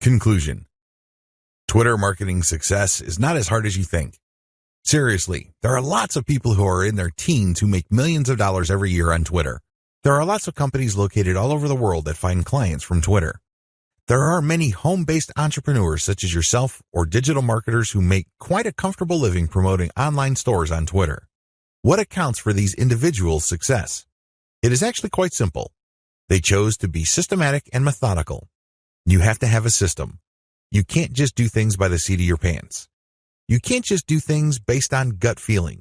Conclusion. Twitter marketing success is not as hard as you think. Seriously, there are lots of people who are in their teens who make millions of dollars every year on Twitter. There are lots of companies located all over the world that find clients from Twitter. There are many home-based entrepreneurs such as yourself or digital marketers who make quite a comfortable living promoting online stores on Twitter. What accounts for these individuals' success? It is actually quite simple. They chose to be systematic and methodical. You have to have a system. You can't just do things by the seat of your pants. You can't just do things based on gut feeling.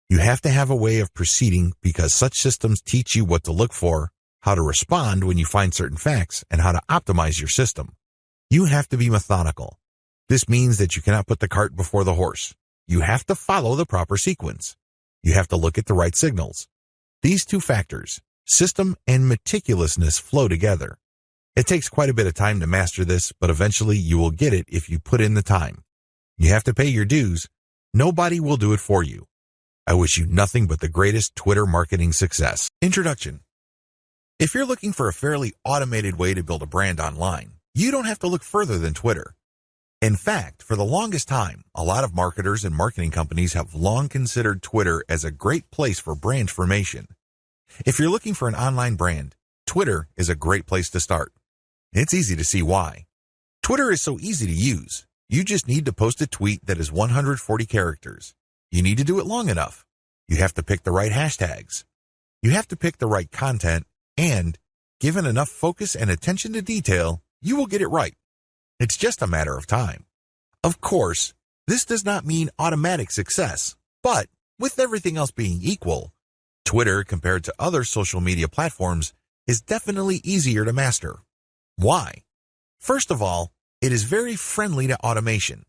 You have to have a way of proceeding because such systems teach you what to look for, how to respond when you find certain facts, and how to optimize your system. You have to be methodical. This means that you cannot put the cart before the horse. You have to follow the proper sequence. You have to look at the right signals. These two factors, system and meticulousness, flow together. It takes quite a bit of time to master this, but eventually you will get it if you put in the time. You have to pay your dues. Nobody will do it for you. I wish you nothing but the greatest Twitter marketing success. Introduction. If you're looking for a fairly automated way to build a brand online, you don't have to look further than Twitter. In fact, for the longest time, a lot of marketers and marketing companies have long considered Twitter as a great place for brand formation. If you're looking for an online brand, Twitter is a great place to start. It's easy to see why. Twitter is so easy to use. You just need to post a tweet that is 140 characters. You need to do it long enough. You have to pick the right hashtags. You have to pick the right content, and given enough focus and attention to detail, you will get it right. It's just a matter of time. Of course, this does not mean automatic success, but with everything else being equal, Twitter, compared to other social media platforms, is definitely easier to master. Why? First of all, it is very friendly to automation.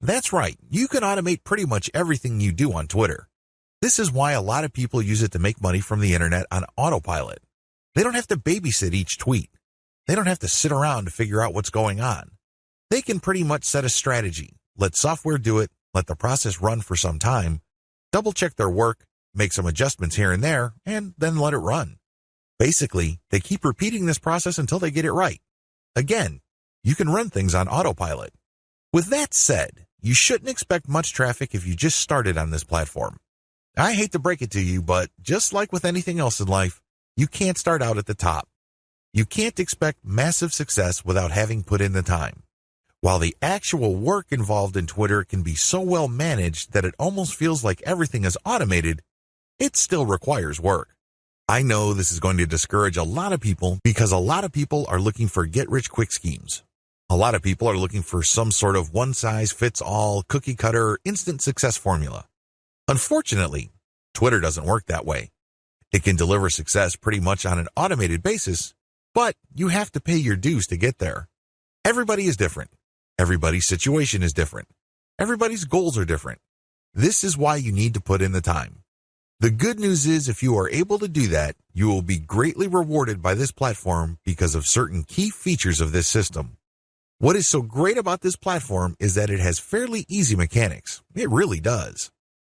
That's right, you can automate pretty much everything you do on Twitter. This is why a lot of people use it to make money from the internet on autopilot. They don't have to babysit each tweet. They don't have to sit around to figure out what's going on. They can pretty much set a strategy, let software do it, let the process run for some time, double-check their work, make some adjustments here and there, and then let it run. Basically, they keep repeating this process until they get it right. Again, you can run things on autopilot. With that said, you shouldn't expect much traffic if you just started on this platform. I hate to break it to you, but just like with anything else in life, you can't start out at the top. You can't expect massive success without having put in the time. While the actual work involved in Twitter can be so well managed that it almost feels like everything is automated, it still requires work. I know this is going to discourage a lot of people because a lot of people are looking for get-rich-quick schemes. A lot of people are looking for some sort of one-size-fits-all, cookie-cutter, instant success formula. Unfortunately, Twitter doesn't work that way. It can deliver success pretty much on an automated basis, but you have to pay your dues to get there. Everybody is different. Everybody's situation is different. Everybody's goals are different. This is why you need to put in the time. The good news is if you are able to do that, you will be greatly rewarded by this platform because of certain key features of this system. What is so great about this platform is that it has fairly easy mechanics. It really does.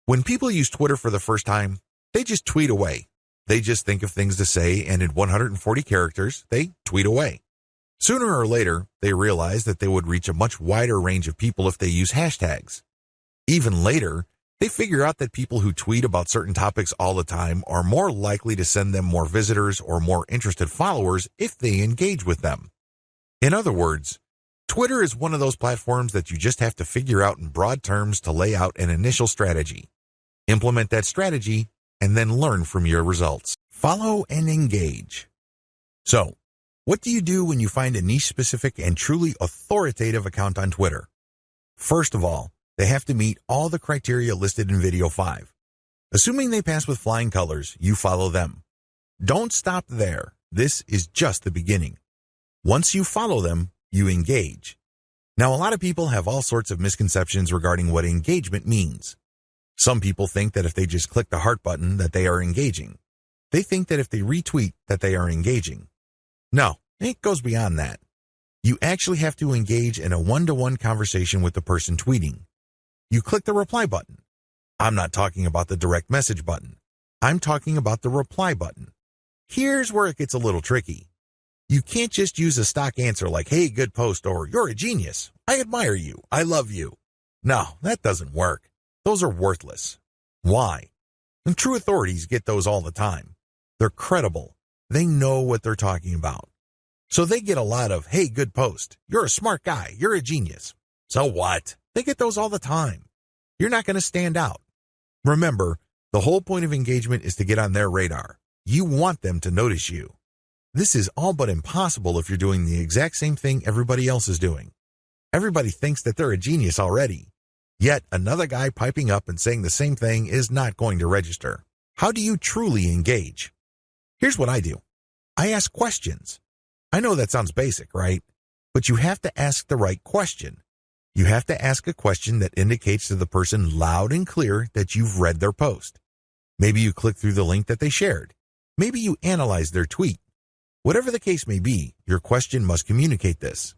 When people use Twitter for the first time, they just tweet away. They just think of things to say, and in 140 characters, they tweet away. Sooner or later, they realize that they would reach a much wider range of people if they use hashtags. Even later, they figure out that people who tweet about certain topics all the time are more likely to send them more visitors or more interested followers if they engage with them. In other words, Twitter is one of those platforms that you just have to figure out in broad terms to lay out an initial strategy. Implement that strategy, and then learn from your results. Follow and engage. So, what do you do when you find a niche-specific and truly authoritative account on Twitter? First of all, they have to meet all the criteria listed in Video 5. Assuming they pass with flying colors, you follow them. Don't stop there. This is just the beginning. Once you follow them, you engage. Now, a lot of people have all sorts of misconceptions regarding what engagement means. Some people think that if they just click the heart button that they are engaging. They think that if they retweet that they are engaging. No, it goes beyond that. You actually have to engage in a one-to-one conversation with the person tweeting. You click the reply button. I'm not talking about the direct message button. I'm talking about the reply button. Here's where it gets a little tricky. You can't just use a stock answer like, hey, good post, or you're a genius. I admire you. I love you. No, that doesn't work. Those are worthless. Why? And true authorities get those all the time. They're credible. They know what they're talking about. So they get a lot of, hey, good post. You're a smart guy. You're a genius. So what? They get those all the time. You're not going to stand out. Remember, the whole point of engagement is to get on their radar. You want them to notice you. This is all but impossible if you're doing the exact same thing everybody else is doing. Everybody thinks that they're a genius already. Yet another guy piping up and saying the same thing is not going to register. How do you truly engage? Here's what I do. I ask questions. I know that sounds basic, right? But you have to ask the right question. You have to ask a question that indicates to the person loud and clear that you've read their post. Maybe you click through the link that they shared. Maybe you analyze their tweet. Whatever the case may be, your question must communicate this.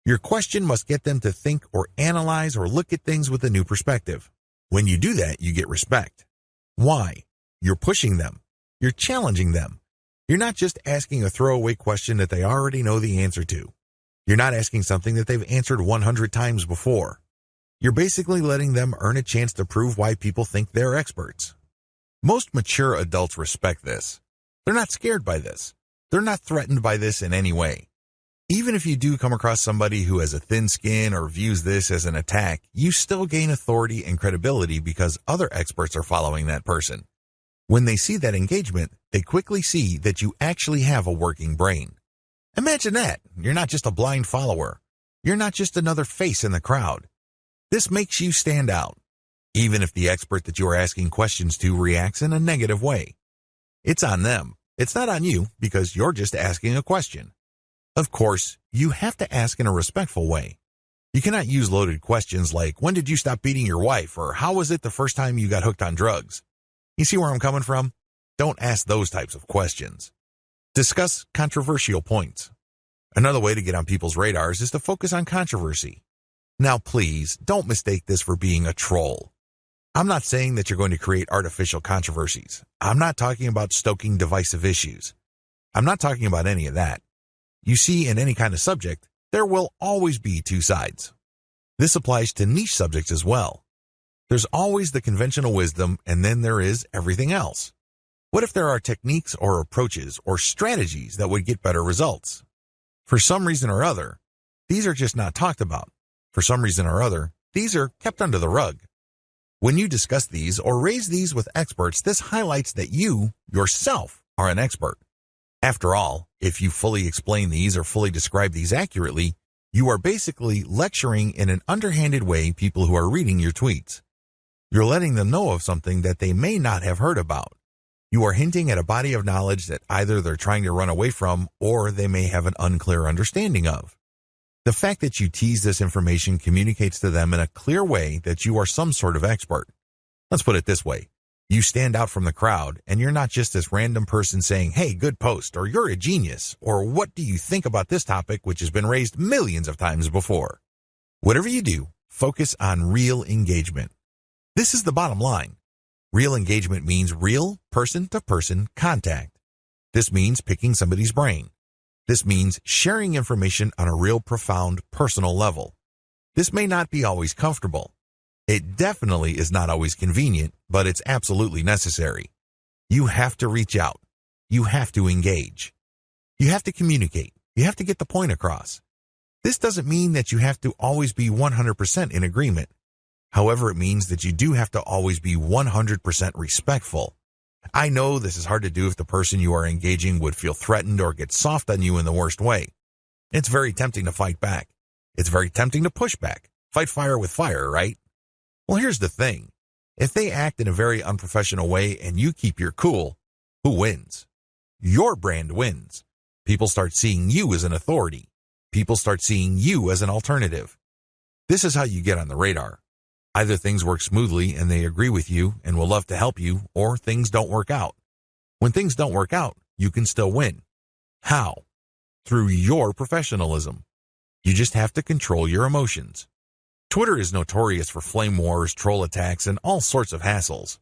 Your question must get them to think or analyze or look at things with a new perspective. When you do that, you get respect. Why? You're pushing them. You're challenging them. You're not just asking a throwaway question that they already know the answer to. You're not asking something that they've answered 100 times before. You're basically letting them earn a chance to prove why people think they're experts. Most mature adults respect this. They're not scared by this. They're not threatened by this in any way. Even if you do come across somebody who has a thin skin or views this as an attack, you still gain authority and credibility because other experts are following that person. When they see that engagement, they quickly see that you actually have a working brain. Imagine that. You're not just a blind follower. You're not just another face in the crowd. This makes you stand out, even if the expert that you are asking questions to reacts in a negative way. It's on them. It's not on you because you're just asking a question. Of course, you have to ask in a respectful way. You cannot use loaded questions like, when did you stop beating your wife? Or how was it the first time you got hooked on drugs? You see where I'm coming from? Don't ask those types of questions. Discuss controversial points. Another way to get on people's radars is to focus on controversy. Now, please, don't mistake this for being a troll. I'm not saying that you're going to create artificial controversies. I'm not talking about stoking divisive issues. I'm not talking about any of that. You see, in any kind of subject, there will always be two sides. This applies to niche subjects as well. There's always the conventional wisdom, and then there is everything else. What if there are techniques or approaches or strategies that would get better results? For some reason or other, these are just not talked about. For some reason or other, these are kept under the rug. When you discuss these or raise these with experts, this highlights that you, yourself, are an expert. After all, if you fully explain these or fully describe these accurately, you are basically lecturing in an underhanded way people who are reading your tweets. You're letting them know of something that they may not have heard about. You are hinting at a body of knowledge that either they're trying to run away from or they may have an unclear understanding of. The fact that you tease this information communicates to them in a clear way that you are some sort of expert. Let's put it this way. You stand out from the crowd, and you're not just this random person saying, hey, good post, or you're a genius, or what do you think about this topic which has been raised millions of times before. Whatever you do, focus on real engagement. This is the bottom line. Real engagement means real person-to-person contact. This means picking somebody's brain. This means sharing information on a real profound personal level. This may not be always comfortable. It definitely is not always convenient, but it's absolutely necessary. You have to reach out. You have to engage. You have to communicate. You have to get the point across. This doesn't mean that you have to always be 100% in agreement. However, it means that you do have to always be 100% respectful. I know this is hard to do if the person you are engaging would feel threatened or get soft on you in the worst way. It's very tempting to fight back. It's very tempting to push back. Fight fire with fire, right? Well, here's the thing. If they act in a very unprofessional way and you keep your cool, who wins? Your brand wins. People start seeing you as an authority. People start seeing you as an alternative. This is how you get on the radar. Either things work smoothly and they agree with you and will love to help you, or things don't work out. When things don't work out, you can still win. How? Through your professionalism. You just have to control your emotions. Twitter is notorious for flame wars, troll attacks, and all sorts of hassles.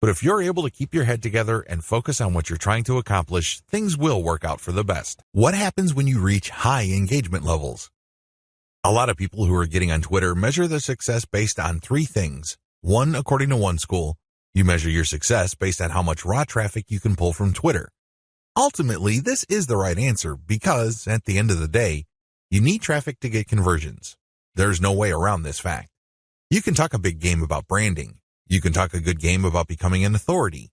But if you're able to keep your head together and focus on what you're trying to accomplish, things will work out for the best. What happens when you reach high engagement levels? A lot of people who are getting on Twitter measure their success based on three things. One, according to one school, you measure your success based on how much raw traffic you can pull from Twitter. Ultimately, this is the right answer because, at the end of the day, you need traffic to get conversions. There's no way around this fact. You can talk a big game about branding. You can talk a good game about becoming an authority.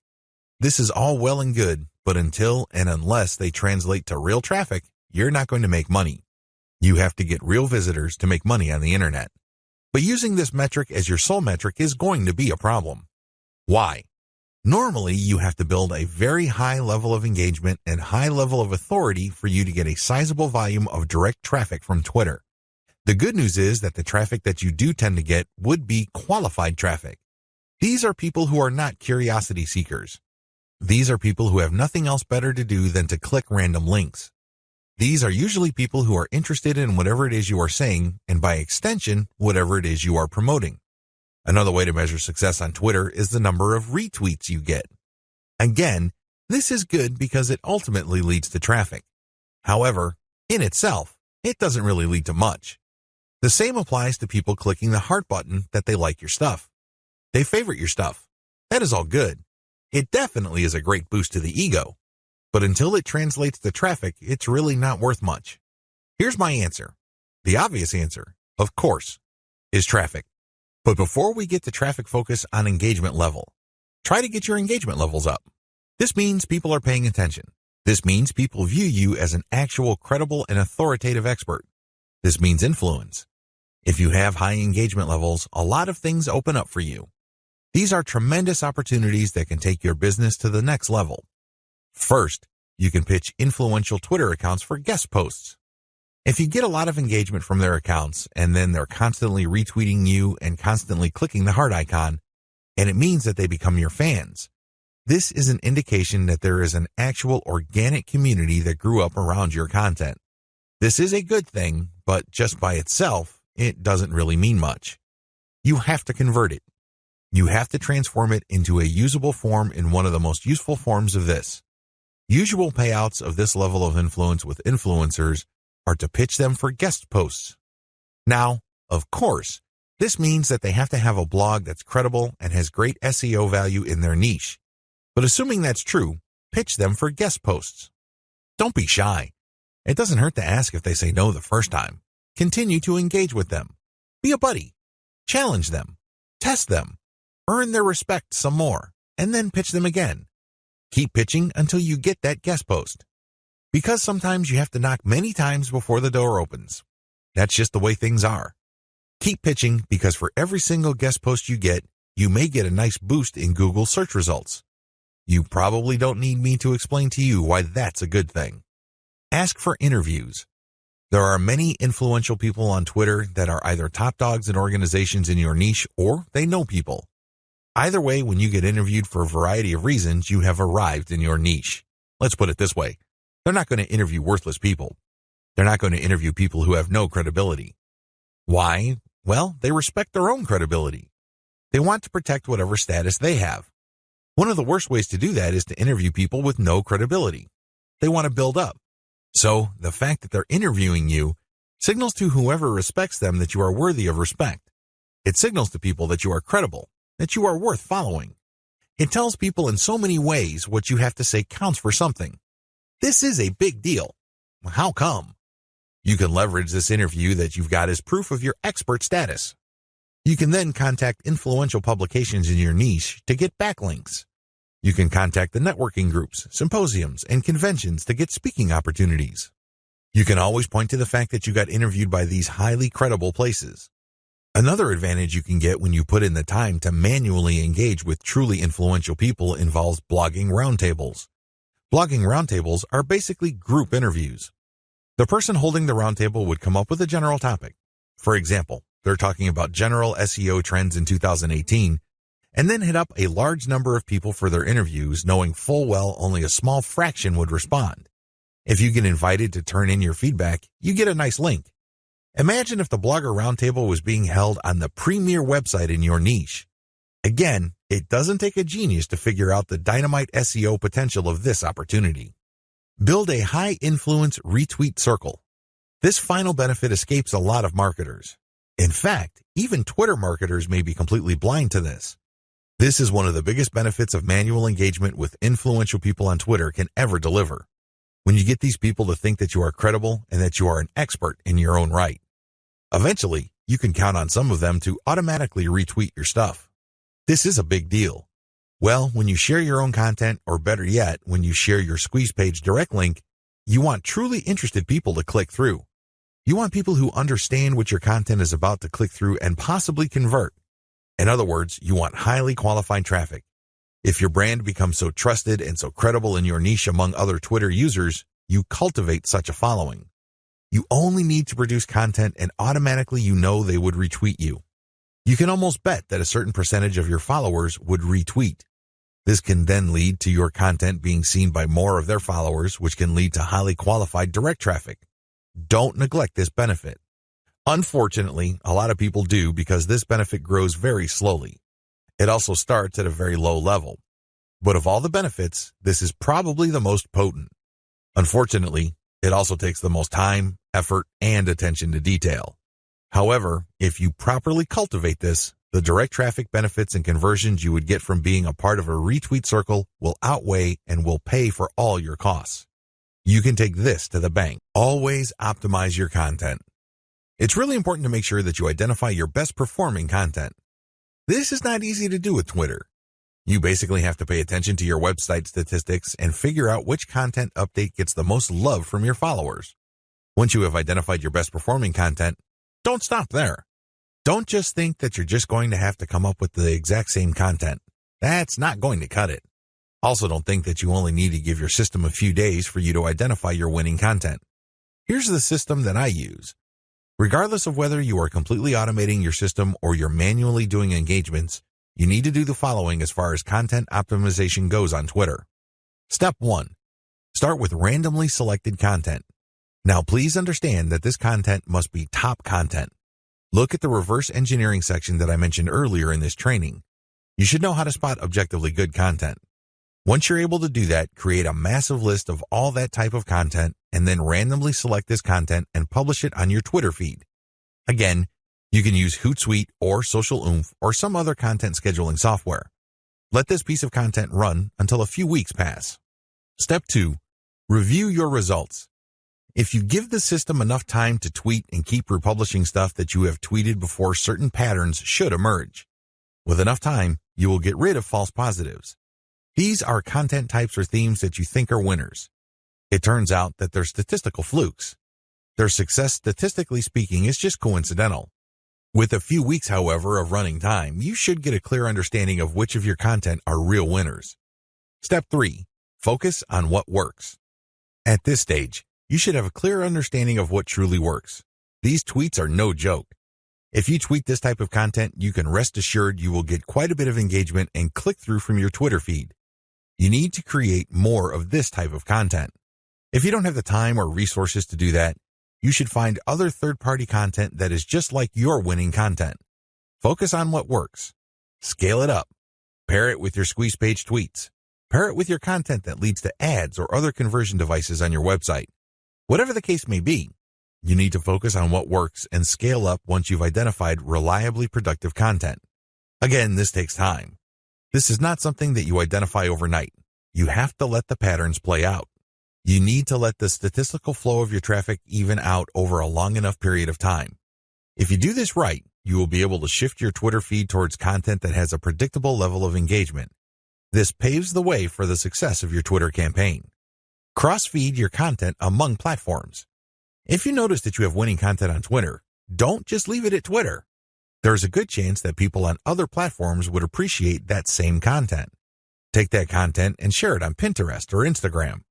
This is all well and good, but until and unless they translate to real traffic, you're not going to make money. You have to get real visitors to make money on the internet. But using this metric as your sole metric is going to be a problem. Why? Normally, you have to build a very high level of engagement and high level of authority for you to get a sizable volume of direct traffic from Twitter. The good news is that the traffic that you do tend to get would be qualified traffic. These are people who are not curiosity seekers. These are people who have nothing else better to do than to click random links. These are usually people who are interested in whatever it is you are saying, and by extension, whatever it is you are promoting. Another way to measure success on Twitter is the number of retweets you get. Again, this is good because it ultimately leads to traffic. However, in itself, it doesn't really lead to much. The same applies to people clicking the heart button that they like your stuff. They favorite your stuff. That is all good. It definitely is a great boost to the ego. But until it translates to traffic, it's really not worth much. Here's my answer. The obvious answer, of course, is traffic. But before we get to traffic focus on engagement level, try to get your engagement levels up. This means people are paying attention. This means people view you as an actual credible and authoritative expert. This means influence. If you have high engagement levels, a lot of things open up for you. These are tremendous opportunities that can take your business to the next level. First, you can pitch influential Twitter accounts for guest posts. If you get a lot of engagement from their accounts and then they're constantly retweeting you and constantly clicking the heart icon, and it means that they become your fans, this is an indication that there is an actual organic community that grew up around your content. This is a good thing, but just by itself, it doesn't really mean much. You have to convert it. You have to transform it into a usable form in one of the most useful forms of this. Usual payouts of this level of influence with influencers are to pitch them for guest posts. Now, of course, this means that they have to have a blog that's credible and has great SEO value in their niche. But assuming that's true, pitch them for guest posts. Don't be shy. It doesn't hurt to ask if they say no the first time. Continue to engage with them. Be a buddy. Challenge them. Test them. Earn their respect some more, and then pitch them again. Keep pitching until you get that guest post. Because sometimes you have to knock many times before the door opens. That's just the way things are. Keep pitching because for every single guest post you get, you may get a nice boost in Google search results. You probably don't need me to explain to you why that's a good thing. Ask for interviews. There are many influential people on Twitter that are either top dogs in organizations in your niche or they know people. Either way, when you get interviewed for a variety of reasons, you have arrived in your niche. Let's put it this way. They're not going to interview worthless people. They're not going to interview people who have no credibility. Why? Well, they respect their own credibility. They want to protect whatever status they have. One of the worst ways to do that is to interview people with no credibility. They want to build up. So, the fact that they're interviewing you signals to whoever respects them that you are worthy of respect. It signals to people that you are credible, that you are worth following. It tells people in so many ways what you have to say counts for something. This is a big deal. How come? You can leverage this interview that you've got as proof of your expert status. You can then contact influential publications in your niche to get backlinks. You can contact the networking groups, symposiums, and conventions to get speaking opportunities. You can always point to the fact that you got interviewed by these highly credible places. Another advantage you can get when you put in the time to manually engage with truly influential people involves blogging roundtables. Blogging roundtables are basically group interviews. The person holding the roundtable would come up with a general topic. For example, they're talking about general SEO trends in 2018, and then hit up a large number of people for their interviews, knowing full well only a small fraction would respond. If you get invited to turn in your feedback, you get a nice link. Imagine if the blogger roundtable was being held on the premier website in your niche. Again, It doesn't take a genius to figure out the dynamite SEO potential of this opportunity. Build a high-influence retweet circle. This final benefit escapes a lot of marketers. In fact, even Twitter marketers may be completely blind to this. This is one of the biggest benefits of manual engagement with influential people on Twitter can ever deliver. When you get these people to think that you are credible and that you are an expert in your own right. Eventually, you can count on some of them to automatically retweet your stuff. This is a big deal. Well, when you share your own content, or better yet, when you share your squeeze page direct link, you want truly interested people to click through. You want people who understand what your content is about to click through and possibly convert. In other words, you want highly qualified traffic. If your brand becomes so trusted and so credible in your niche among other Twitter users, you cultivate such a following. You only need to produce content and automatically you know they would retweet you. You can almost bet that a certain percentage of your followers would retweet. This can then lead to your content being seen by more of their followers, which can lead to highly qualified direct traffic. Don't neglect this benefit. Unfortunately, a lot of people do because this benefit grows very slowly. It also starts at a very low level. But of all the benefits, this is probably the most potent. Unfortunately, it also takes the most time, effort, and attention to detail. However, if you properly cultivate this, the direct traffic benefits and conversions you would get from being a part of a retweet circle will outweigh and will pay for all your costs. You can take this to the bank. Always optimize your content. It's really important to make sure that you identify your best performing content. This is not easy to do with Twitter. You basically have to pay attention to your website statistics and figure out which content update gets the most love from your followers. Once you have identified your best performing content, don't stop there. Don't just think that you're just going to have to come up with the exact same content. That's not going to cut it. Also, don't think that you only need to give your system a few days for you to identify your winning content. Here's the system that I use. Regardless of whether you are completely automating your system or you're manually doing engagements, you need to do the following as far as content optimization goes on Twitter. Step 1. Start with randomly selected content. Now, please understand that this content must be top content. Look at the reverse engineering section that I mentioned earlier in this training. You should know how to spot objectively good content. Once you're able to do that, create a massive list of all that type of content and then randomly select this content and publish it on your Twitter feed. Again, you can use Hootsuite or Social Oomph or some other content scheduling software. Let this piece of content run until a few weeks pass. Step 2. Review your results. If you give the system enough time to tweet and keep republishing stuff that you have tweeted before, certain patterns should emerge. With enough time, you will get rid of false positives. These are content types or themes that you think are winners. It turns out that they're statistical flukes. Their success, statistically speaking, is just coincidental. With a few weeks, however, of running time, you should get a clear understanding of which of your content are real winners. Step 3. Focus on what works. At this stage, you should have a clear understanding of what truly works. These tweets are no joke. If you tweet this type of content, you can rest assured you will get quite a bit of engagement and click-through from your Twitter feed. You need to create more of this type of content. If you don't have the time or resources to do that, you should find other third-party content that is just like your winning content. Focus on what works. Scale it up. Pair it with your squeeze page tweets. Pair it with your content that leads to ads or other conversion devices on your website. Whatever the case may be, you need to focus on what works and scale up once you've identified reliably productive content. Again, this takes time. This is not something that you identify overnight. You have to let the patterns play out. You need to let the statistical flow of your traffic even out over a long enough period of time. If you do this right, you will be able to shift your Twitter feed towards content that has a predictable level of engagement. This paves the way for the success of your Twitter campaign. Cross-feed your content among platforms. If you notice that you have winning content on Twitter, don't just leave it at Twitter. There's a good chance that people on other platforms would appreciate that same content. Take that content and share it on Pinterest or Instagram.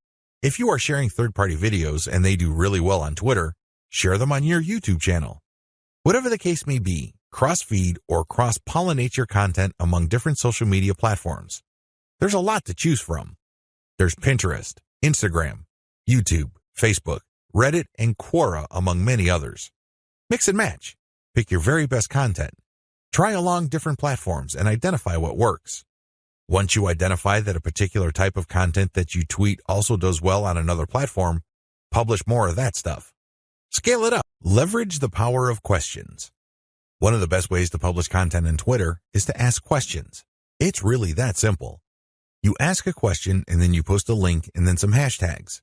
If you are sharing third-party videos and they do really well on Twitter, share them on your YouTube channel. Whatever the case may be, cross-feed or cross-pollinate your content among different social media platforms. There's a lot to choose from. There's Pinterest, Instagram, YouTube, Facebook, Reddit, and Quora, among many others. Mix and match. Pick your very best content. Try along different platforms and identify what works. Once you identify that a particular type of content that you tweet also does well on another platform, publish more of that stuff. Scale it up. Leverage the power of questions. One of the best ways to publish content on Twitter is to ask questions. It's really that simple. You ask a question and then you post a link and then some hashtags.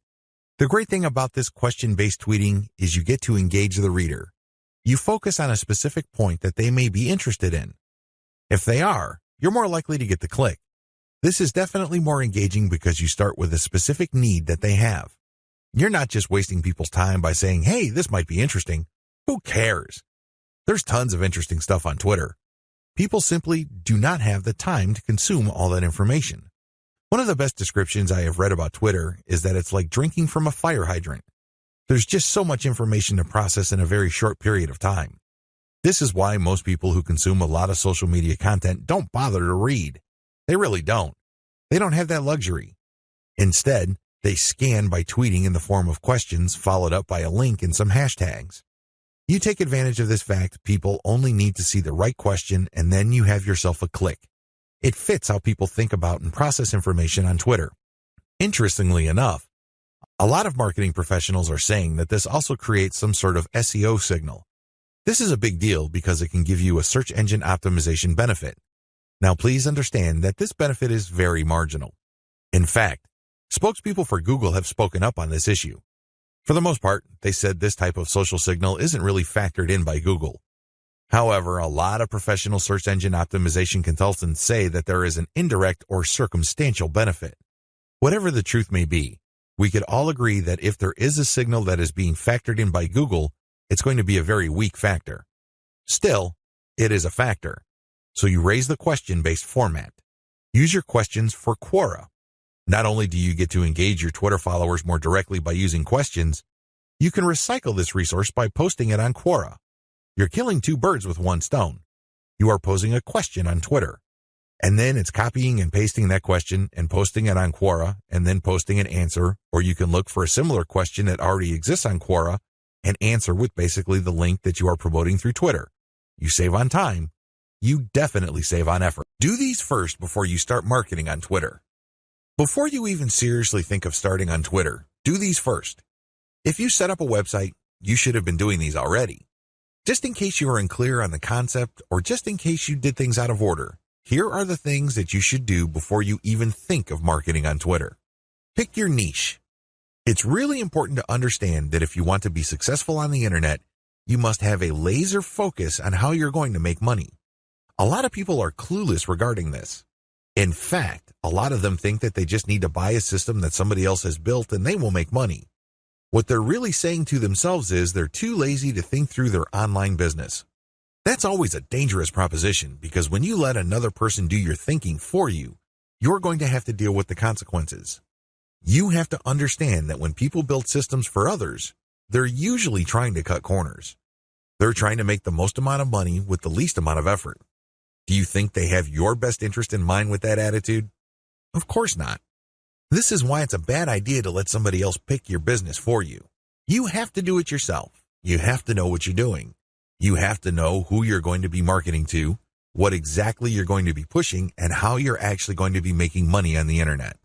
The great thing about this question-based tweeting is you get to engage the reader. You focus on a specific point that they may be interested in. If they are, you're more likely to get the click. This is definitely more engaging because you start with a specific need that they have. You're not just wasting people's time by saying, hey, this might be interesting. Who cares? There's tons of interesting stuff on Twitter. People simply do not have the time to consume all that information. One of the best descriptions I have read about Twitter is that it's like drinking from a fire hydrant. There's just so much information to process in a very short period of time. This is why most people who consume a lot of social media content don't bother to read. They really don't. They don't have that luxury. Instead, they scan by tweeting in the form of questions followed up by a link and some hashtags. You take advantage of this fact people only need to see the right question and then you have yourself a click. It fits how people think about and process information on Twitter. Interestingly enough, a lot of marketing professionals are saying that this also creates some sort of SEO signal. This is a big deal because it can give you a search engine optimization benefit. Now please understand that this benefit is very marginal. In fact, spokespeople for Google have spoken up on this issue. For the most part, they said this type of social signal isn't really factored in by Google. However, a lot of professional search engine optimization consultants say that there is an indirect or circumstantial benefit. Whatever the truth may be, we could all agree that if there is a signal that is being factored in by Google, it's going to be a very weak factor. Still, it is a factor. So you raise the question-based format. Use your questions for Quora. Not only do you get to engage your Twitter followers more directly by using questions, you can recycle this resource by posting it on Quora. You're killing two birds with one stone. You are posing a question on Twitter, and then it's copying and pasting that question and posting it on Quora and then posting an answer, or you can look for a similar question that already exists on Quora and answer with basically the link that you are promoting through Twitter. You save on time. You definitely save on effort. Do these first before you start marketing on Twitter. Before you even seriously think of starting on Twitter, do these first. If you set up a website, you should have been doing these already. Just in case you are unclear on the concept or just in case you did things out of order, here are the things that you should do before you even think of marketing on Twitter. Pick your niche. It's really important to understand that if you want to be successful on the internet, you must have a laser focus on how you're going to make money. A lot of people are clueless regarding this. In fact, a lot of them think that they just need to buy a system that somebody else has built and they will make money. What they're really saying to themselves is they're too lazy to think through their online business. That's always a dangerous proposition because when you let another person do your thinking for you, you're going to have to deal with the consequences. You have to understand that when people build systems for others, they're usually trying to cut corners. They're trying to make the most amount of money with the least amount of effort. Do you think they have your best interest in mind with that attitude? Of course not. This is why it's a bad idea to let somebody else pick your business for you. You have to do it yourself. You have to know what you're doing. You have to know who you're going to be marketing to, what exactly you're going to be pushing, and how you're actually going to be making money on the internet.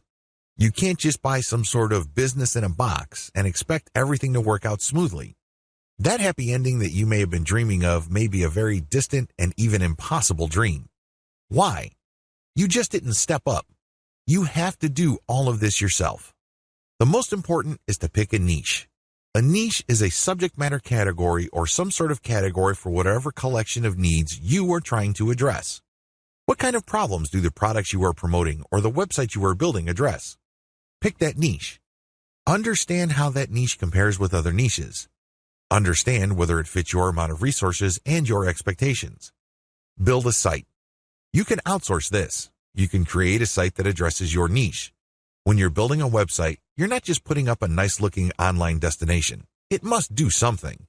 You can't just buy some sort of business in a box and expect everything to work out smoothly. That happy ending that you may have been dreaming of may be a very distant and even impossible dream. Why? You just didn't step up. You have to do all of this yourself. The most important is to pick a niche. A niche is a subject matter category or some sort of category for whatever collection of needs you are trying to address. What kind of problems do the products you are promoting or the website you are building address? Pick that niche. Understand how that niche compares with other niches. Understand whether it fits your amount of resources and your expectations. Build a site. You can outsource this. You can create a site that addresses your niche. When you're building a website, you're not just putting up a nice-looking online destination. It must do something.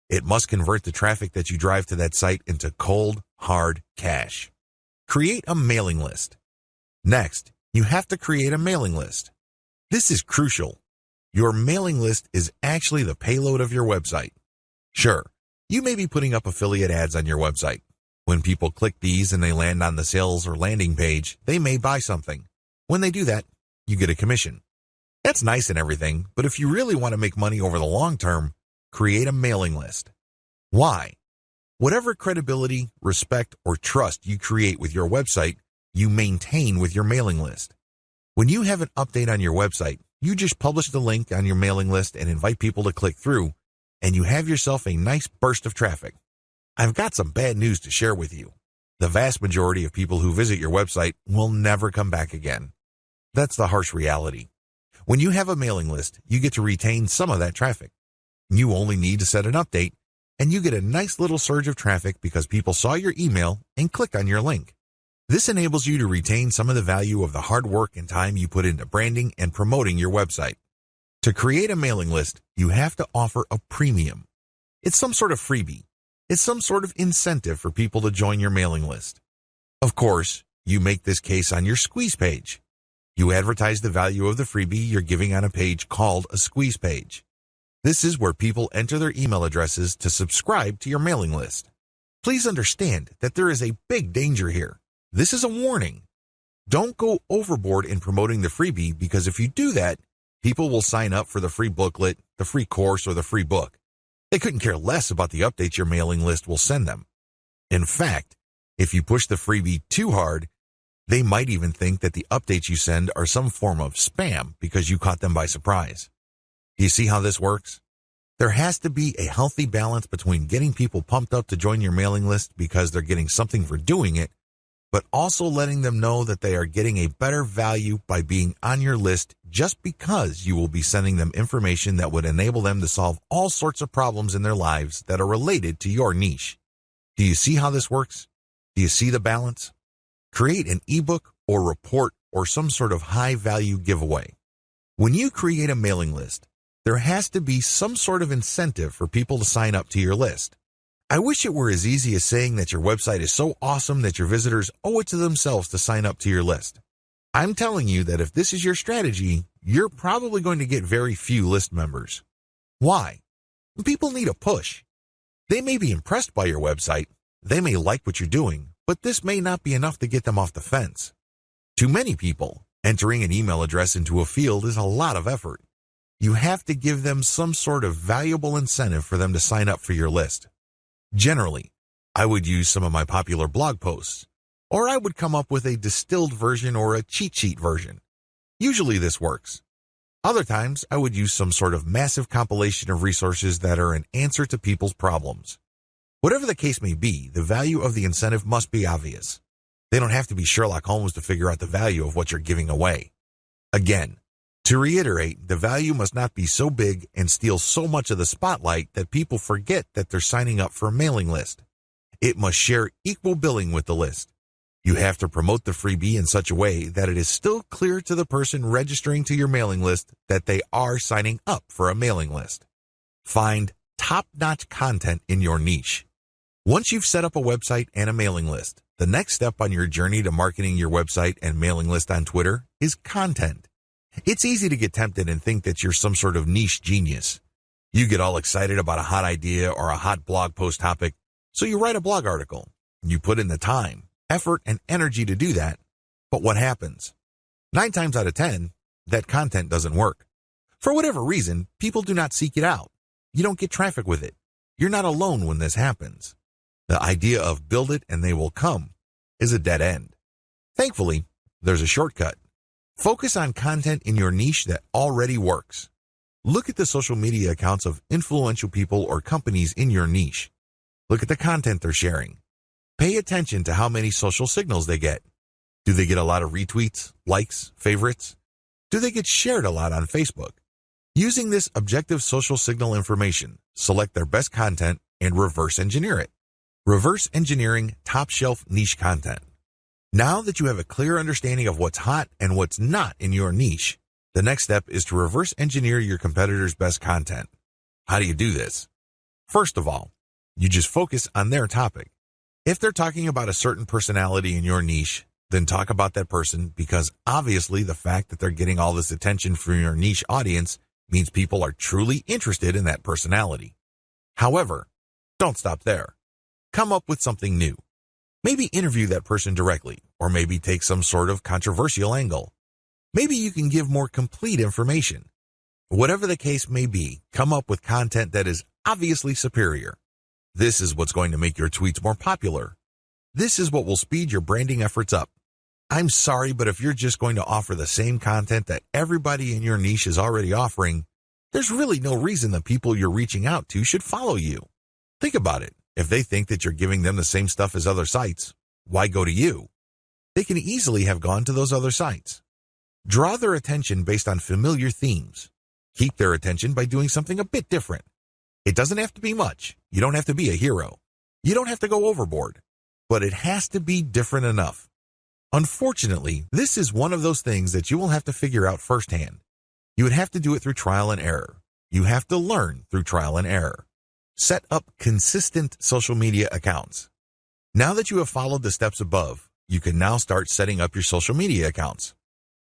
It must convert the traffic that you drive to that site into cold, hard cash. Create a mailing list. Next, you have to create a mailing list. This is crucial. Your mailing list is actually the payload of your website. Sure, you may be putting up affiliate ads on your website. When people click these and they land on the sales or landing page, they may buy something. When they do that, you get a commission. That's nice and everything, but if you really want to make money over the long term, create a mailing list. Why? Whatever credibility, respect, or trust you create with your website, you maintain with your mailing list. When you have an update on your website, you just publish the link on your mailing list and invite people to click through, and you have yourself a nice burst of traffic. I've got some bad news to share with you. The vast majority of people who visit your website will never come back again. That's the harsh reality. When you have a mailing list, you get to retain some of that traffic. You only need to set an update, and you get a nice little surge of traffic because people saw your email and clicked on your link. This enables you to retain some of the value of the hard work and time you put into branding and promoting your website. To create a mailing list, you have to offer a premium. It's some sort of freebie. It's some sort of incentive for people to join your mailing list. Of course, you make this case on your squeeze page. You advertise the value of the freebie you're giving on a page called a squeeze page. This is where people enter their email addresses to subscribe to your mailing list. Please understand that there is a big danger here. This is a warning. Don't go overboard in promoting the freebie because if you do that, people will sign up for the free booklet, the free course, or the free book. They couldn't care less about the updates your mailing list will send them. In fact, if you push the freebie too hard, they might even think that the updates you send are some form of spam because you caught them by surprise. Do you see how this works? There has to be a healthy balance between getting people pumped up to join your mailing list because they're getting something for doing it, but also letting them know that they are getting a better value by being on your list just because you will be sending them information that would enable them to solve all sorts of problems in their lives that are related to your niche. Do you see how this works? Do you see the balance? Create an ebook or report or some sort of high-value giveaway. When you create a mailing list, there has to be some sort of incentive for people to sign up to your list. I wish it were as easy as saying that your website is so awesome that your visitors owe it to themselves to sign up to your list. I'm telling you that if this is your strategy, you're probably going to get very few list members. Why? People need a push. They may be impressed by your website, they may like what you're doing, but this may not be enough to get them off the fence. To many people, entering an email address into a field is a lot of effort. You have to give them some sort of valuable incentive for them to sign up for your list. Generally, I would use some of my popular blog posts, or I would come up with a distilled version or a cheat sheet version. Usually this works. Other times, I would use some sort of massive compilation of resources that are an answer to people's problems. Whatever the case may be, the value of the incentive must be obvious. They don't have to be Sherlock Holmes to figure out the value of what you're giving away. Again, to reiterate, the value must not be so big and steal so much of the spotlight that people forget that they're signing up for a mailing list. It must share equal billing with the list. You have to promote the freebie in such a way that it is still clear to the person registering to your mailing list that they are signing up for a mailing list. Find top-notch content in your niche. Once you've set up a website and a mailing list, the next step on your journey to marketing your website and mailing list on Twitter is content. It's easy to get tempted and think that you're some sort of niche genius. You get all excited about a hot idea or a hot blog post topic, so you write a blog article. You put in the time, effort, and energy to do that. But what happens? 9 times out of 10, that content doesn't work. For whatever reason, people do not seek it out. You don't get traffic with it. You're not alone when this happens. The idea of build it and they will come is a dead end. Thankfully, there's a shortcut. Focus on content in your niche that already works. Look at the social media accounts of influential people or companies in your niche. Look at the content they're sharing. Pay attention to how many social signals they get. Do they get a lot of retweets, likes, favorites? Do they get shared a lot on Facebook? Using this objective social signal information, select their best content and reverse engineer it. Reverse engineering top-shelf niche content. Now that you have a clear understanding of what's hot and what's not in your niche, the next step is to reverse engineer your competitors' best content. How do you do this? First of all, you just focus on their topic. If they're talking about a certain personality in your niche, then talk about that person because obviously the fact that they're getting all this attention from your niche audience means people are truly interested in that personality. However, don't stop there. Come up with something new. Maybe interview that person directly, or maybe take some sort of controversial angle. Maybe you can give more complete information. Whatever the case may be, come up with content that is obviously superior. This is what's going to make your tweets more popular. This is what will speed your branding efforts up. I'm sorry, but if you're just going to offer the same content that everybody in your niche is already offering, there's really no reason the people you're reaching out to should follow you. Think about it. If they think that you're giving them the same stuff as other sites, why go to you? They can easily have gone to those other sites. Draw their attention based on familiar themes. Keep their attention by doing something a bit different. It doesn't have to be much. You don't have to be a hero. You don't have to go overboard. But it has to be different enough. Unfortunately, this is one of those things that you will have to figure out firsthand. You would have to do it through trial and error. You have to learn through trial and error. Set up consistent social media accounts. Now that you have followed the steps above, you can now start setting up your social media accounts.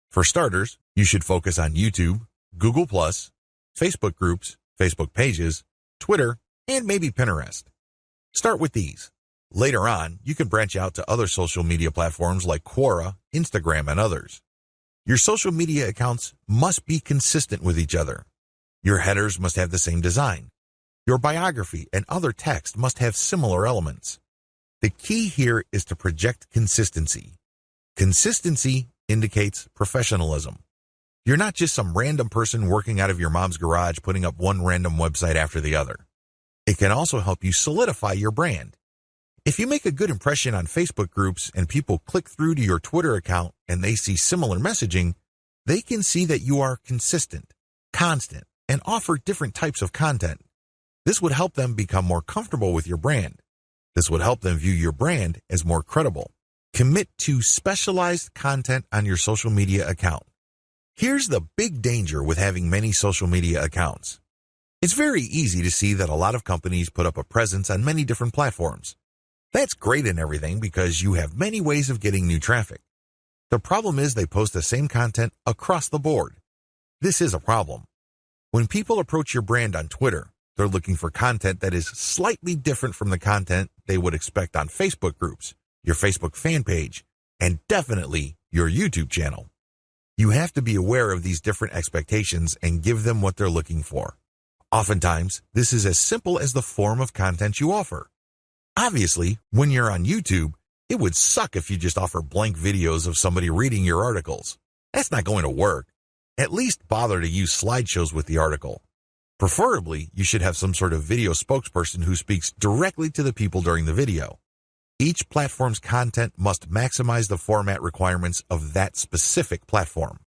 For starters, you should focus on YouTube, Google+, Facebook groups, Facebook pages, Twitter, and maybe Pinterest. Start with these. Later on, you can branch out to other social media platforms like Quora, Instagram, and others. Your social media accounts must be consistent with each other. Your headers must have the same design. Your biography and other text must have similar elements. The key here is to project consistency. Consistency indicates professionalism. You're not just some random person working out of your mom's garage putting up one random website after the other. It can also help you solidify your brand. If you make a good impression on Facebook groups and people click through to your Twitter account and they see similar messaging, they can see that you are consistent, constant, and offer different types of content. This would help them become more comfortable with your brand. This would help them view your brand as more credible. Commit to specialized content on your social media account. Here's the big danger with having many social media accounts. It's very easy to see that a lot of companies put up a presence on many different platforms. That's great and everything because you have many ways of getting new traffic. The problem is they post the same content across the board. This is a problem. When people approach your brand on Twitter, they're looking for content that is slightly different from the content they would expect on Facebook groups, your Facebook fan page, and definitely your YouTube channel. You have to be aware of these different expectations and give them what they're looking for. Oftentimes, this is as simple as the form of content you offer. Obviously, when you're on YouTube, it would suck if you just offer blank videos of somebody reading your articles. That's not going to work. At least bother to use slideshows with the article. Preferably, you should have some sort of video spokesperson who speaks directly to the people during the video. Each platform's content must maximize the format requirements of that specific platform.